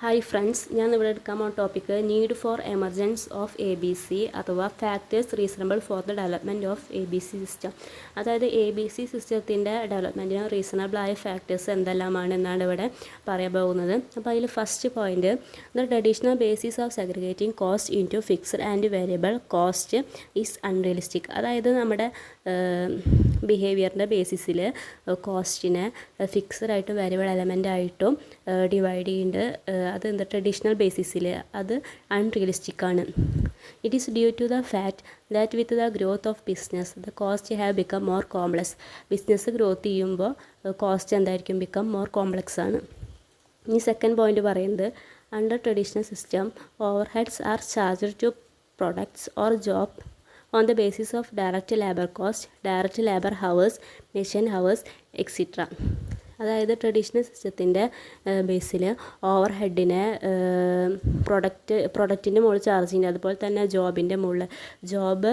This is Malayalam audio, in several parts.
ഹായ് ഫ്രണ്ട്സ്, ഞാൻ ഇവിടെ എടുക്കാൻ പോകുന്ന topic need for emergence of A B C അഥവാ factors reasonable for the development of A B C system. അതായത് എ ബി സി സിസ്റ്റത്തിൻ്റെ ഡെവലപ്മെൻറ്റിന് റീസണബിളായ ഫാക്ടേഴ്സ് എന്തെല്ലാമാണ് എന്നാണ് ഇവിടെ പറയാൻ പോകുന്നത്. അപ്പോൾ അതിൽ first point, the traditional basis of segregating cost in to fixed and variable cost is unrealistic. അതായത് നമ്മുടെ ബിഹേവിയറിൻ്റെ ബേസിസിൽ കോസ്റ്റിനെ ഫിക്സഡ് ആയിട്ടും വേരിയബിൾ എലമെൻ്റ് ആയിട്ടും ഡിവൈഡ് ചെയ്യുന്നുണ്ട്. അത് എന്താ ട്രഡീഷണൽ ബേസിസിൽ അത് അൺറിയലിസ്റ്റിക് ആണ്. It is due to the fact that with the growth of business the cost have become more complex. Business growth ചെയ്യുമ്പോൾ കോസ്റ്റ് എന്തായിരിക്കും, ബിക്കം മോർ കോംപ്ലക്സ് ആണ്. ഇനി സെക്കൻഡ് പോയിന്റ് പറയുന്നത്, under traditional system overheads are charged to products or job on the basis of direct labor cost, direct labor hours, machine hours, etc. അതായത് സിസ്റ്റത്തിൻ്റെ ബേസിൽ ഓവർ ഹെഡിനെ പ്രൊഡക്റ്റിൻ്റെ മുകളിൽ ചാർജ് ചെയ്യുന്നത്, അതുപോലെ തന്നെ ജോബിൻ്റെ മുകളിൽ ജോബ്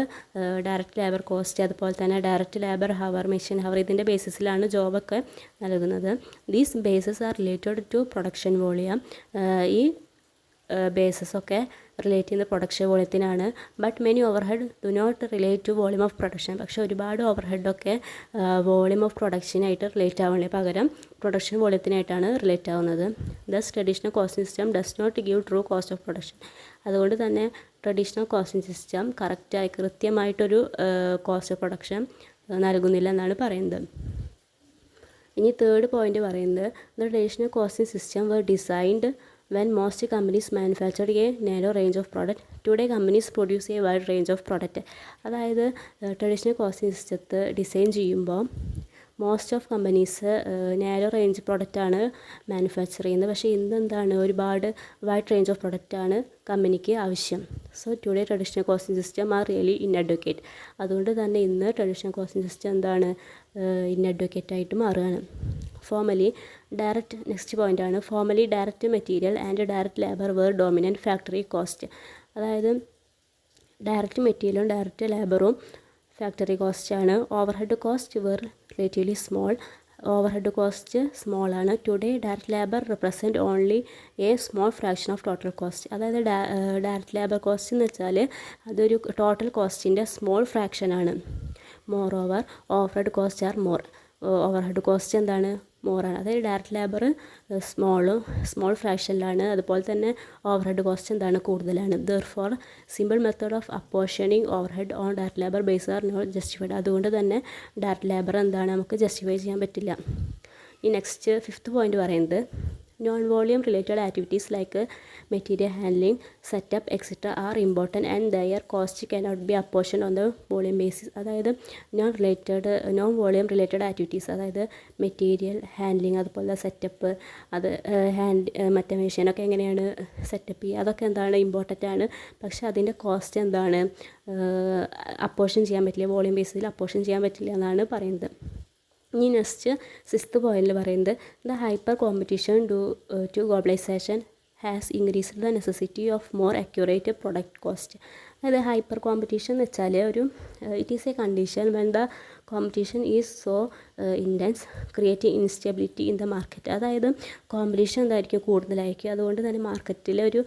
ഡയറക്റ്റ് ലേബർ കോസ്റ്റ്, അതുപോലെ തന്നെ direct labour hour, machine hour, ഇതിൻ്റെ ബേസിസിലാണ് ജോബൊക്കെ നൽകുന്നത്. These bases are related to production volume. ഈ ബേസസൊക്കെ റിലേറ്റ് ചെയ്യുന്ന പ്രൊഡക്ഷൻ വോളിയത്തിനാണ്. But many overhead do not relate to volume of production. പക്ഷേ ഒരുപാട് ഓവർ ഹെഡൊക്കെ വോളിയം ഓഫ് പ്രൊഡക്ഷനായിട്ട് റിലേറ്റ് ആവുന്നില്ല, പകരം പ്രൊഡക്ഷൻ വോളിയത്തിനായിട്ടാണ് റിലേറ്റ് ആവുന്നത്. Thus traditional costing system does not give true cost of production. അതുകൊണ്ട് തന്നെ ട്രഡീഷണൽ കോസ്റ്റിംഗ് സിസ്റ്റം കൃത്യമായിട്ടൊരു കോസ്റ്റ് ഓഫ് പ്രൊഡക്ഷൻ നൽകുന്നില്ല എന്നാണ് പറയുന്നത്. ഇനി തേർഡ് പോയിന്റ് പറയുന്നത്, the traditional costing system were designed when most companies manufactured a narrow range of product. Today companies produce a wide range of product. അതായത് ട്രഡീഷണൽ കോസ്റ്റിംഗ് സിസ്റ്റത്തെ ഡിസൈൻ ചെയ്യുമ്പോൾ most of companies narrow range പ്രൊഡക്റ്റാണ് മാനുഫാക്ചർ ചെയ്യുന്നത്. പക്ഷേ ഇന്ന് എന്താണ്, ഒരുപാട് വൈഡ് റേഞ്ച് ഓഫ് പ്രൊഡക്റ്റാണ് കമ്പനിക്ക് ആവശ്യം. So today traditional costing system are really ഇൻഅഡ്വക്കേറ്റ്. അതുകൊണ്ട് തന്നെ ഇന്ന് ട്രഡീഷണൽ കോസ്റ്റിംഗ് സിസ്റ്റം എന്താണ്, ഇൻഅഡ്വക്കേറ്റ് ആയിട്ട് മാറുകയാണ്. ഫോർമലി ഡയറക്റ്റ്, നെക്സ്റ്റ് പോയിൻ്റാണ്, formally direct material and direct labour were dominant factory cost. അതായത് ഡയറക്റ്റ് മെറ്റീരിയലും ഡയറക്റ്റ് ലേബറും ഫാക്ടറി കോസ്റ്റാണ്. Overhead cost were relatively small. Overhead cost small ആണ്. Today direct labour represent only a small fraction of total cost. അതായത് ഡയറക്റ്റ് ലേബർ കോസ്റ്റ് എന്ന് വെച്ചാൽ അതൊരു ടോട്ടൽ കോസ്റ്റിൻ്റെ സ്മോൾ ഫ്രാക്ഷനാണ്. More overhead cost are more. Overhead cost എന്താണ്, മോറാണ്. അതായത് ഡയറക്റ്റ് ലേബർ സ്മോൾ ഫ്രാക്ഷനിലാണ്, അതുപോലെ തന്നെ ഓവർ ഹെഡ് കോസ്റ്റ് എന്താണ്, കൂടുതലാണ്. Therefore simple method of apportioning overhead on direct labour base are not justified. അതുകൊണ്ട് തന്നെ ഡയറക്റ്റ് ലേബർ എന്താണ്, നമുക്ക് ജസ്റ്റിഫൈ ചെയ്യാൻ പറ്റില്ല. ഈ നെക്സ്റ്റ് ഫിഫ്ത്ത് പോയിന്റ് പറയുന്നത്, non volume related activities like material handling, setup etcetera are important and their cost cannot be apportion on the volume basis. അതായത് നോൺ വോളിയം റിലേറ്റഡ് ആക്ടിവിറ്റീസ്, അതായത് മെറ്റീരിയൽ ഹാൻഡ്ലിംഗ്, അതുപോലെ സെറ്റപ്പ്, അത് മറ്റേ മെഷീനൊക്കെ എങ്ങനെയാണ് സെറ്റപ്പ് ചെയ്യുക, അതൊക്കെ എന്താണ്, ഇമ്പോർട്ടൻ്റ് ആണ്. പക്ഷേ അതിൻ്റെ കോസ്റ്റ് എന്താണ്, അപ്പോർഷൻ ചെയ്യാൻ പറ്റില്ല, വോളിയം ബേസിൽ അപ്പോർഷൻ ചെയ്യാൻ പറ്റില്ല എന്നാണ് പറയുന്നത്. ഇനി നെക്സ്റ്റ് സിക്സ്ത് പോയിന്റിൽ പറയുന്നത്, the hyper competition to globalization has increased the necessity of more accurate product cost. അതായത് ഹൈപ്പർ കോമ്പറ്റീഷൻ എന്ന് വെച്ചാൽ it is a condition when the competition is so intense creating instability in the market. അതായത് കോമ്പറ്റീഷൻ എന്തായിരിക്കും, കൂടുതലായിരിക്കും, അതുകൊണ്ട് തന്നെ മാർക്കറ്റിൽ ഒരു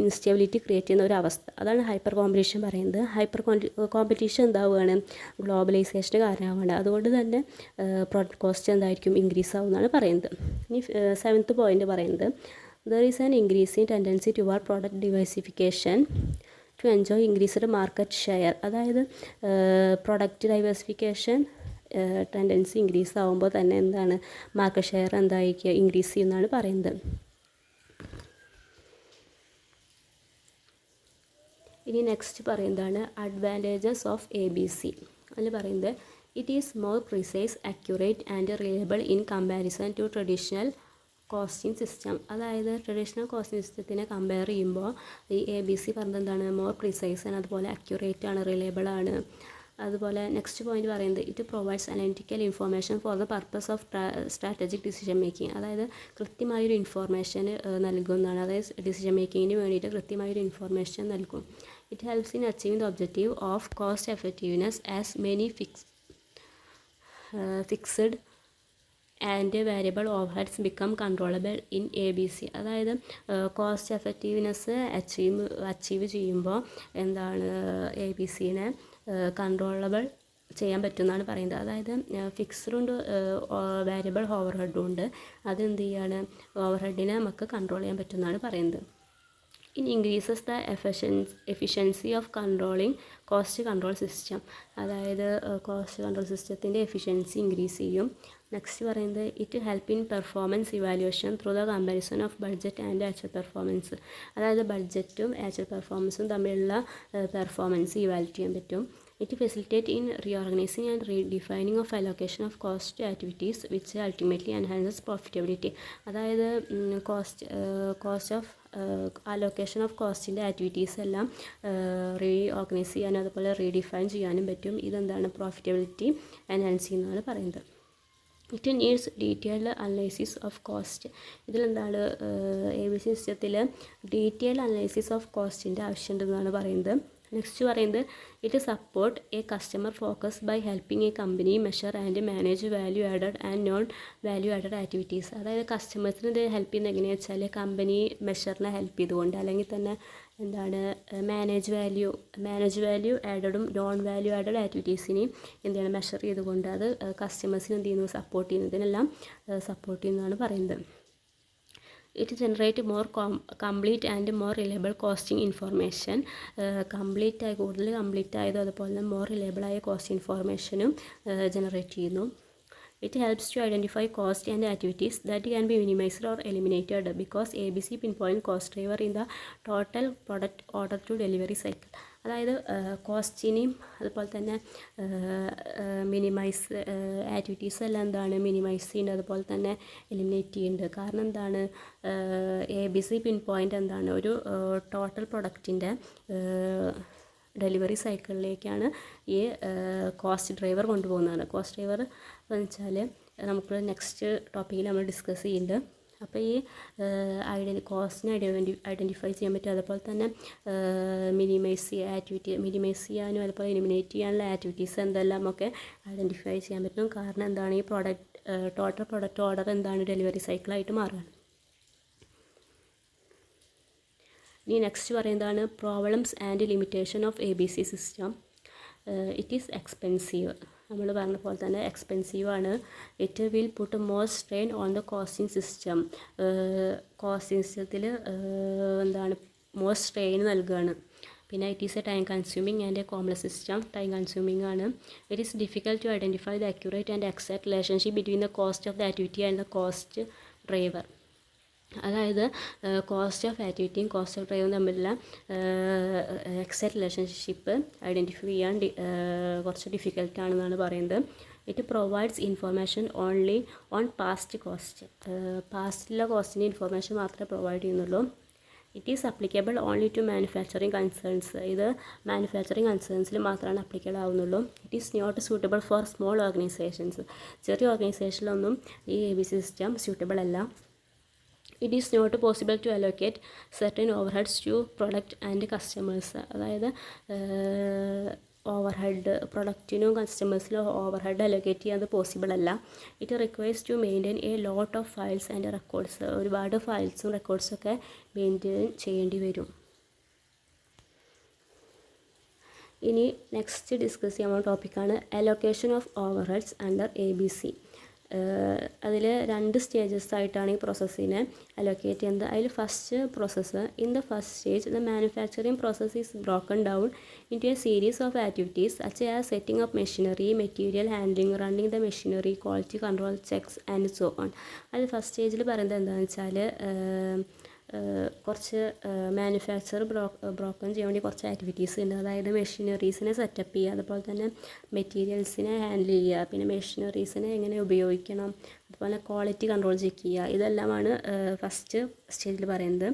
ഇൻസ്റ്റെബിലിറ്റി ക്രിയേറ്റ് ചെയ്യുന്ന ഒരു അവസ്ഥ, അതാണ് ഹൈപ്പർ കോമ്പറ്റീഷൻ പറയുന്നത്. ഹൈപ്പർ കോമ്പറ്റീഷൻ എന്താവുകയാണ്, ഗ്ലോബലൈസേഷന് കാരണമാവുകയാണ്. അതുകൊണ്ട് തന്നെ പ്രൊഡക്റ്റ് കോസ്റ്റ് എന്തായിരിക്കും, ഇൻക്രീസ് ആവുമെന്നാണ് പറയുന്നത്. ഇനി സെവൻത്ത് പോയിന്റ് പറയുന്നത്, there is an increasing tendency toward product diversification to enjoy increased market share. അതായത് പ്രൊഡക്റ്റ് ഡൈവേഴ്സിഫിക്കേഷൻ ടെൻഡൻസി ഇൻക്രീസ് ആകുമ്പോൾ തന്നെ എന്താണ്, മാർക്കറ്റ് ഷെയർ എന്തായിരിക്കുക, ഇൻക്രീസ് ചെയ്യുന്നതാണ് പറയുന്നത്. ഇനി നെക്സ്റ്റ് പറയുന്നതാണ് advantages of A B C. അതിൽ പറയുന്നത്, it is more precise, accurate and reliable in comparison to traditional costing system. അതായത് ട്രഡീഷണൽ കോസ്റ്റിംഗ് സിസ്റ്റത്തിനെ കമ്പയർ ചെയ്യുമ്പോൾ ഈ എ ബി സി പറഞ്ഞത് എന്താണ്, മോർ പ്രിസൈസ് ആണ്, അതുപോലെ അക്യുറേറ്റ് ആണ്, റിലയബിൾ ആണ്. അതുപോലെ നെക്സ്റ്റ് പോയിന്റ് പറയുന്നത്, it provides analytical information for the purpose of strategic decision making. അതായത് കൃത്യമായൊരു ഇൻഫോർമേഷൻ നൽകുന്നതാണ്, അതായത് ഡിസിഷൻ മേക്കിങ്ങിന് വേണ്ടിയിട്ട് കൃത്യമായൊരു ഇൻഫോർമേഷൻ നൽകും. It helps in achieving the objective of cost effectiveness as many fixed and variable overheads become controllable in ABC. അതായത് കോസ്റ്റ് എഫക്റ്റീവ്നെസ് അച്ചീവ് ചെയ്യുമ്പോൾ എന്താണ് ABCനെ കൺട്രോളബിൾ ചെയ്യാൻ പറ്റുമെന്നാണ് പറയുന്നത്. അതായത് ഫിക്സ്ഡും ഉണ്ട് വേരിയബിൾ ഓവർഹെഡും ഉണ്ട്. അതെന്ത് ചെയ്യാണ്, ഓവർഹെഡിനെ നമുക്ക് കൺട്രോൾ ചെയ്യാൻ പറ്റുമെന്നാണ് പറയുന്നത്. In increases the efficiency of controlling cost control system. അതായത് കോസ്റ്റ് കൺട്രോൾ സിസ്റ്റത്തിൻ്റെ എഫിഷ്യൻസി ഇൻക്രീസ് ചെയ്യും. നെക്സ്റ്റ് പറയുന്നത് it help in performance evaluation through the comparison of budget and actual performance. അതായത് ബഡ്ജറ്റും ആക്ച്വൽ പെർഫോമൻസും തമ്മിലുള്ള പെർഫോമൻസ് ഇവാലുവേറ്റ് ചെയ്യാൻ പറ്റും. It facilitates in reorganizing and redefining of allocation of cost to activities which ultimately enhances profitability. അതായത് കോസ്റ്റ് ഓഫ് അലോക്കേഷൻ ഓഫ് കോസ്റ്റിൻ്റെ ആക്ടിവിറ്റീസ് എല്ലാം റീഓർഗനൈസ് ചെയ്യാനും അതുപോലെ റീഡിഫൈൻ ചെയ്യാനും പറ്റും. ഇതെന്താണ് പ്രോഫിറ്റബിലിറ്റി എൻഹാൻസ് ചെയ്യുന്നതാണ് പറയുന്നത്. It needs detailed analysis of cost. ഇതിലെന്താണ് ABC സിസ്റ്റത്തിൽ ഡീറ്റെയിൽഡ് അനലൈസിസ് ഓഫ് കോസ്റ്റിൻ്റെ ആവശ്യമുണ്ടെന്നാണ് പറയുന്നത്. നെക്സ്റ്റ് പറയുന്നത് it support a customer focus by helping a company measure and manage value added and non value added activities. അതായത് കസ്റ്റമേഴ്സിന് ഇത് ഹെൽപ്പ് ചെയ്യുന്നത് എങ്ങനെയാണെന്ന് വെച്ചാൽ കമ്പനി മെഷറിനെ ഹെൽപ്പ് ചെയ്തുകൊണ്ട്, അല്ലെങ്കിൽ തന്നെ എന്താണ് മാനേജ് വാല്യൂ ആഡഡും നോൺ വാല്യൂ ആഡഡ് ആക്ടിവിറ്റീസിനെയും എന്താണ് മെഷർ ചെയ്തുകൊണ്ട് അത് കസ്റ്റമേഴ്സിന് എന്ത് ചെയ്യുന്നു, സപ്പോർട്ട് ചെയ്യുന്നതിനെല്ലാം സപ്പോർട്ട് ചെയ്യുന്നതാണ് പറയുന്നത്. It generate more complete and more reliable costing information. കൂടുതൽ കംപ്ലീറ്റ് ആയതും അതുപോലെ തന്നെ മോർ റിലയബിൾ ആയ കോസ്റ്റ് ഇൻഫോർമേഷനും ജനറേറ്റ് ചെയ്യുന്നു. It helps to identify cost and activities that can be minimized or eliminated because ABC pinpoint cost driver in the total product order to delivery cycle. അതായത് കോസ്റ്റിനെയും അതുപോലെ തന്നെ മിനിമൈസ് ആക്ടിവിറ്റീസ് എല്ലാം എന്താണ് മിനിമൈസ് ചെയ്യുന്നത്, അതുപോലെ തന്നെ എലിമിനേറ്റ് ചെയ്യുന്നുണ്ട്. കാരണം എന്താണ് ABC പിൻ പോയിൻ്റ് എന്താണ് ഒരു ടോട്ടൽ പ്രൊഡക്റ്റിൻ്റെ ഡെലിവറി സൈക്കിളിലേക്കാണ് ഈ കോസ്റ്റ് ഡ്രൈവർ കൊണ്ടുപോകുന്നത്. കോസ്റ്റ് ഡ്രൈവർ എന്ന് വെച്ചാൽ നമുക്ക് നെക്സ്റ്റ് ടോപ്പിക്കിൽ നമ്മൾ ഡിസ്കസ് ചെയ്യുന്നുണ്ട്. അപ്പോൾ ഈ കോസ്റ്റിനെ ഐഡൻറ്റിഫൈ ചെയ്യാൻ പറ്റും, അതുപോലെ തന്നെ മിനിമൈസ് ചെയ്യാനും അതുപോലെ എലിമിനേറ്റ് ചെയ്യാനുള്ള ആക്ടിവിറ്റീസ് എന്തെല്ലാം ഒക്കെ ഐഡൻറ്റിഫൈ ചെയ്യാൻ പറ്റും. കാരണം എന്താണ് ഈ ടോട്ടൽ പ്രൊഡക്റ്റ് ഓർഡർ എന്താണ് ഡെലിവറി സൈക്കിളായിട്ട് മാറുകയാണ്. ഇനി നെക്സ്റ്റ് പറയുന്നതാണ് problems and limitation of ABC system. It is expensive. നമ്മൾ പറഞ്ഞ പോലെ തന്നെ എക്സ്പെൻസീവാണ്. It will put more strain on the costing system. Costing സിസ്റ്റത്തിൽ എന്താണ് മോർ സ്ട്രെയിൻ നൽകുകയാണ്. പിന്നെ it is a time consuming and a complex system. Time consuming ആണ്. It is difficult to identify the accurate and exact relationship between the cost of the activity and the cost driver. അതായത് കോസ്റ്റ് ഓഫ് ആക്ടിവിറ്റിയും കോസ്റ്റ് ഓഫ് ഡ്രൈവും തമ്മിലുള്ള എക്സാക്ട് റിലേഷൻഷിപ്പ് ഐഡൻറ്റിഫൈ ചെയ്യാൻ കുറച്ച് ഡിഫിക്കൽട്ടാണെന്നാണ് പറയുന്നത്. It provides information only on past cost. പാസ്റ്റിലുള്ള കോസ്റ്റിൻ്റെ ഇൻഫോർമേഷൻ മാത്രമേ പ്രൊവൈഡ് ചെയ്യുന്നുള്ളൂ. It is applicable only to manufacturing concerns. ഇത് മാനുഫാക്ചറിങ് കൺസേൺസിൽ മാത്രമാണ് അപ്ലിക്കബിൾ ആവുന്നുള്ളൂ. It is not suitable for small organisations. ചെറിയ ഓർഗനൈസേഷനിലൊന്നും ഈ ABC സിസ്റ്റം സ്യൂട്ടബിൾ അല്ല. It is not possible to allocate certain overheads to product and customers. അതായത് ഓവർഹെഡ് പ്രൊഡക്റ്റിനും കസ്റ്റമേഴ്സിനും ഓവർഹെഡ് അലോക്കേറ്റ് ചെയ്യാൻ പോസിബിൾ അല്ല. It requires to maintain a lot of files and records. ഒരുപാട് ഫയൽസും റെക്കോർഡ്സൊക്കെ മെയിൻറ്റെയിൻ ചെയ്യേണ്ടി വരും. ഇനി നെക്സ്റ്റ് ഡിസ്കസ് ചെയ്യാൻ ടോപ്പിക്കാണ് allocation of overheads under ABC. അതിൽ 2 സ്റ്റേജസ് ആയിട്ടാണ് ഈ പ്രോസസ്സിനെ അലോക്കേറ്റ് ചെയ്യുന്നത്. അതിൽ first process in the first stage the manufacturing process is broken down into a series of activities such as setting of machinery, material handling, running the machinery, quality control checks and so on. അത് ഫസ്റ്റ് സ്റ്റേജിൽ പറയുന്നത് എന്താണെന്ന് വെച്ചാൽ കുറച്ച് മാനുഫാക്ചർ ബ്രോക്കൺ ചെയ്യാൻ വേണ്ടി കുറച്ച് ആക്ടിവിറ്റീസ് ഉണ്ട്. അതായത് മെഷീനറീസിനെ സെറ്റപ്പ് ചെയ്യുക, അതുപോലെ തന്നെ മെറ്റീരിയൽസിനെ ഹാൻഡിൽ ചെയ്യുക, പിന്നെ മെഷീനറീസിനെ എങ്ങനെ ഉപയോഗിക്കണം, അതുപോലെ ക്വാളിറ്റി കൺട്രോൾ ചെക്ക് ചെയ്യുക. ഇതെല്ലാമാണ് ഫസ്റ്റ് സ്റ്റേജിൽ പറയുന്നത്.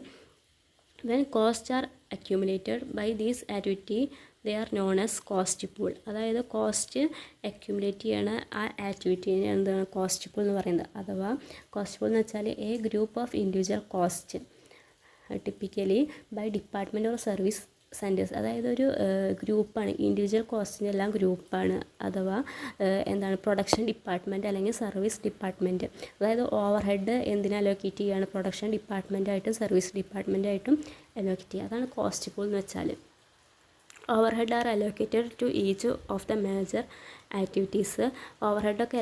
When cost are accumulated by these activity they are known as cost pool. അതായത് കോസ്റ്റ് അക്യൂമുലേറ്റ് ചെയ്യണ ആ ആക്ടിവിറ്റീനെ എന്താണ് കോസ്റ്റ് പൂൾ എന്ന് പറയുന്നത്. അഥവാ കോസ്റ്റ് പൂൾ എന്ന് വെച്ചാൽ a group of individual cost typically by department or service centres, അതായത് ഒരു ഗ്രൂപ്പാണ്, ഇൻഡിവിജ്വൽ കോസ്റ്റിൻ്റെ എല്ലാം ഗ്രൂപ്പാണ്, അഥവാ എന്താണ് പ്രൊഡക്ഷൻ ഡിപ്പാർട്ട്മെൻറ്റ് അല്ലെങ്കിൽ സർവീസ് ഡിപ്പാർട്ട്മെൻറ്റ്. അതായത് ഓവർ ഹെഡ് എന്തിനാ അലോക്കേറ്റ് ചെയ്യുകയാണ്, പ്രൊഡക്ഷൻ ഡിപ്പാർട്ട്മെൻറ്റായിട്ടും സർവീസ് ഡിപ്പാർട്ട്മെൻറ്റായിട്ടും അലോക്കേറ്റ് ചെയ്യുക. അതാണ് കോസ്റ്റ് പൂൾ എന്ന് വെച്ചാൽ. Overhead are allocated to each of the major activities. ഓവർ ഹെഡൊക്കെ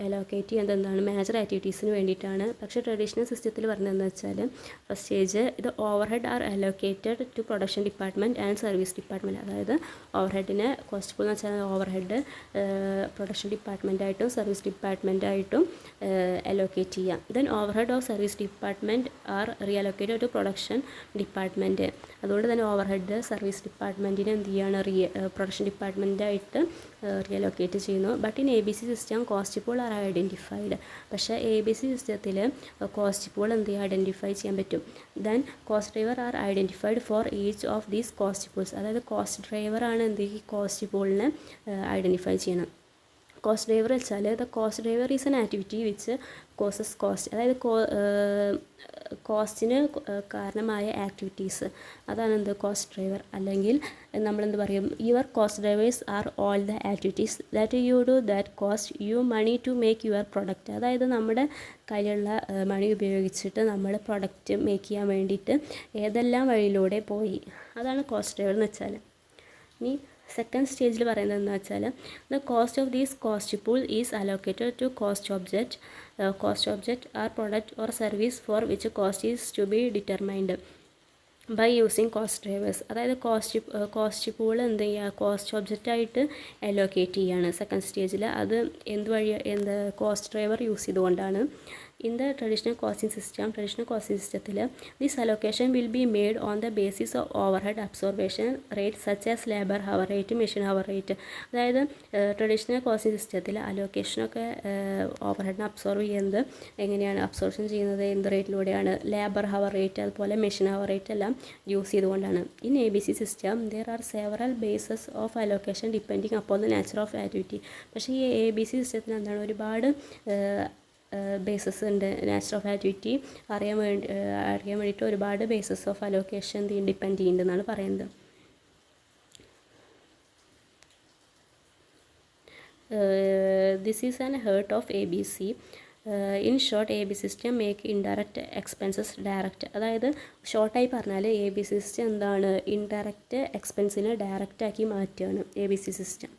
അലോക്കേറ്റ് ചെയ്യുന്നത് എന്താണ്, മേജർ ആക്ടിവിറ്റീസിന് വേണ്ടിയിട്ടാണ്. പക്ഷേ ട്രഡീഷണൽ സിസ്റ്റത്തിൽ പറഞ്ഞതെന്ന് വെച്ചാൽ ഫസ്റ്റ് സ്റ്റേജ് ഇത് overhead are allocated to production department and service department. അതായത് ഓവർ ഹെഡിനെ കോസ്റ്റ് പൂൾ എന്ന് വെച്ചാൽ ഓവർ ഹെഡ് പ്രൊഡക്ഷൻ ഡിപ്പാർട്ട്മെൻറ്റായിട്ടും സർവീസ് ഡിപ്പാർട്ട്മെൻറ്റായിട്ടും അലോക്കേറ്റ് ചെയ്യാം. Then overhead of service department are reallocated to production department. അതുകൊണ്ട് തന്നെ ഓവർ ഹെഡ് സർവീസ് ഡിപ്പാർട്ട്മെൻറ്റിന് എന്ത് ചെയ്യാണ്, പ്രൊഡക്ഷൻ ഡിപ്പാർട്ട്മെൻറ്റായിട്ട് റീഅലോക്കേറ്റ് ചെയ്യുന്നു. But in ABC system cost pool are identified. പക്ഷേ ABC സിസ്റ്റത്തിൽ കോസ്റ്റ് പൂൾ എന്ത് ചെയ്യുക, ഐഡൻറ്റിഫൈ ചെയ്യാൻ പറ്റും. Then cost driver are identified for each of these cost pools. അതായത് കോസ്റ്റ് ഡ്രൈവറാണ് എന്ത് ഈ കോസ്റ്റ് പൂളിനെ ഐഡൻറ്റിഫൈ ചെയ്യണം. കോസ്റ്റ് ഡ്രൈവർ വെച്ചാൽ the cost driver is an activity which causes cost. അതായത് കോസ്റ്റിന് കാരണമായ ആക്ടിവിറ്റീസ്, അതാണ് എന്ത് കോസ്റ്റ് ഡ്രൈവർ. അല്ലെങ്കിൽ നമ്മളെന്ത് പറയും, your cost drivers are all the activities that you do that cost you money to make your product. അതായത് നമ്മുടെ കയ്യിലുള്ള മണി ഉപയോഗിച്ചിട്ട് നമ്മൾ പ്രൊഡക്റ്റ് മേക്ക് ചെയ്യാൻ വേണ്ടിയിട്ട് ഏതെല്ലാം വഴിയിലൂടെ പോയി, അതാണ് കോസ്റ്റ് ഡ്രൈവർ എന്ന് വെച്ചാൽ. ഇനി സെക്കൻഡ് സ്റ്റേജിൽ പറയുന്നത് എന്താ വെച്ചാൽ the cost of these cost pool is allocated to cost object are product or service for which cost is to be determined by using cost drivers. അതായത് കോസ്റ്റ് പൂൾ എന്ത് ചെയ്യുക, കോസ്റ്റ് ഒബ്ജക്റ്റായിട്ട് അലോക്കേറ്റ് ചെയ്യുകയാണ് സെക്കൻഡ് സ്റ്റേജിൽ. അത് കോസ്റ്റ് ഡ്രൈവർ യൂസ് ചെയ്തുകൊണ്ടാണ്. In the traditional costing system, this allocation will be made on the basis of overhead absorption rate such as labor hour rate, machine hour rate. അതായത് ട്രഡീഷണൽ കോസ്റ്റിംഗ് സിസ്റ്റത്തിൽ അലോക്കേഷനൊക്കെ ഓവർഹെഡിനെ അബ്സോർവ് ചെയ്യുന്നത് എങ്ങനെയാണ്, അബ്സോർപ്ഷൻ ചെയ്യുന്നത് എന്ത് റേറ്റിലൂടെയാണ്, ലേബർ ഹവർ റേറ്റ് അതുപോലെ മെഷീൻ ഹവർ റേറ്റ് എല്ലാം യൂസ് ചെയ്തുകൊണ്ടാണ്. In ABC system there are several bases of allocation depending upon the nature of activity. പക്ഷേ ഈ ABC സിസ്റ്റത്തിൽ എന്താണ്, ഒരുപാട് ബേസസ് ഉണ്ട്. നാച്ചർ ഓഫ് ആക്ടിവിറ്റി അറിയാൻ വേണ്ടിയിട്ട് ഒരുപാട് ബേസസ് ഓഫ് അലോക്കേഷൻ ഡിപ്പെൻഡ് ചെയ്യുന്നുണ്ടെന്നാണ് പറയുന്നത്. This is an heart of ABC. In short ABC system make indirect expenses direct. അതായത് ഷോർട്ടായി പറഞ്ഞാൽ ABC സിസ്റ്റം എന്താണ്, ഇൻഡയറക്റ്റ് എക്സ്പെൻസിനെ ഡയറക്റ്റ് ആക്കി മാറ്റുകയാണ് ABC സിസ്റ്റം.